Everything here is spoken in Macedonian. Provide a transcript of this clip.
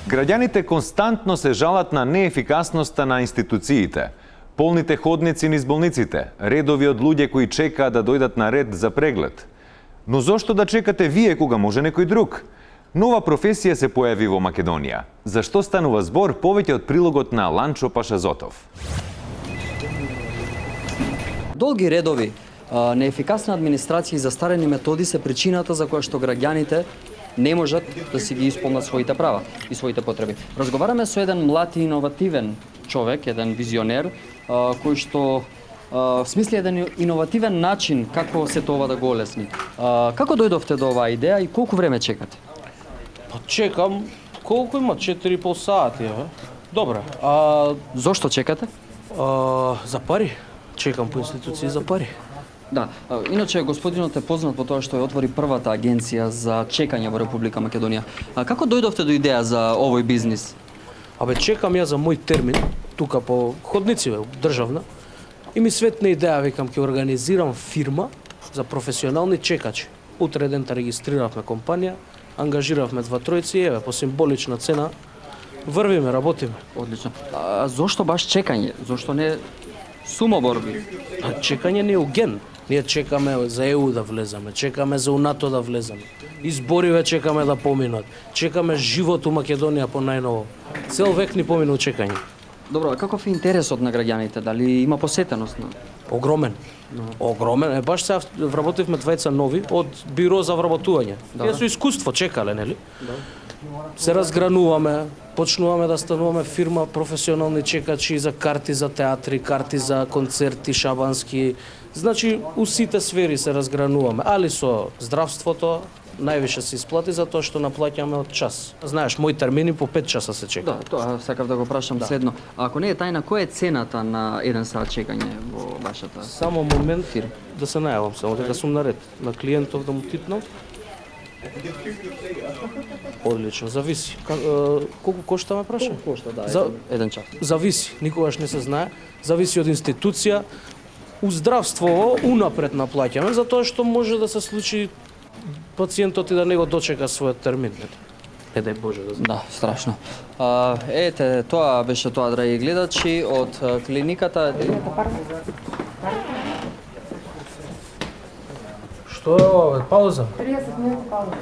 Граѓаните константно се жалат на неефикасноста на институциите. Полните ходници низ болниците, редови од луѓе кои чекаат да дојдат на ред за преглед. Но зошто да чекате вие кога може некој друг? Нова професија се појави во Македонија. Зашто станува збор повеќе од прилогот на Ланчо Пашазотов. Долги редови, неефикасна администрација и застарени методи се причината за која што граѓаните не можат да си ги исполнат своите права и своите потреби. Разговараме со еден млад и иновативен човек, еден визионер, кој што смисли еден иновативен начин како сето ова да го олесни. Како дојдовте до оваа идеја и колку време чекате? Па чекам, колку има? 4,5 сати, еве. Добре. Зошто чекате? За пари. Чекам по институции за пари. Да, иначе господинот е познат по тоа што ја отвори првата агенција за чекање во Република Македонија. Како дојдовте до идеја за овој бизнис? Чекам ја за мој термин, тука по ходници, државна, и ми светна идеја, викам, ќе организирам фирма за професионални чекачи. Утре дента регистриравме компанија, ангажиравме 2-3, еве, по символична цена, врвиме, работиме. Одлично. Зошто баш чекање? Зошто не сумоборби? Чекање не е уген. Ние чекаме за ЕУ да влеземе, чекаме за УНАТО да влеземе. Избориве чекаме да поминат. Чекаме живот у Македонија по најново. Цел век ни помина чекање. Добро, а каков е интересот на граѓаните? Дали има посетеност на? Огромен. Огромен. Баш сега вработивме двајца нови од биро за вработување. Тие со искуство чекале, нели? Се разгрануваме, почнуваме да стануваме фирма професионални чекачи за карти за театри, карти за концерти, шабански. Значи, у сите сфери се разгрануваме, али со здравството највише се исплати за тоа што наплаќаме од час. Знаеш, мои термини по 5 часа се чека. Да, тоа сакав да го прашам следно. А ако не е тајна, која е цената на 1 сат чекање во вашата? Само момент да се најавам, само дека сум наред на клиентов да му типнам. Одлично, зависи. Колку кошта ме праша? Колку кошта, да, за еден час. Зависи, никогаш не се знае. Зависи од институција. У здравство унапред наплаќаме, затоа што може да се случи пациентот и да не го дочека својот термин. Не дај Боже да знае. Да, страшно. Ете, тоа беше тоа, драги гледачи, од клиниката. Што е ова? Пауза? 30 минути пауза.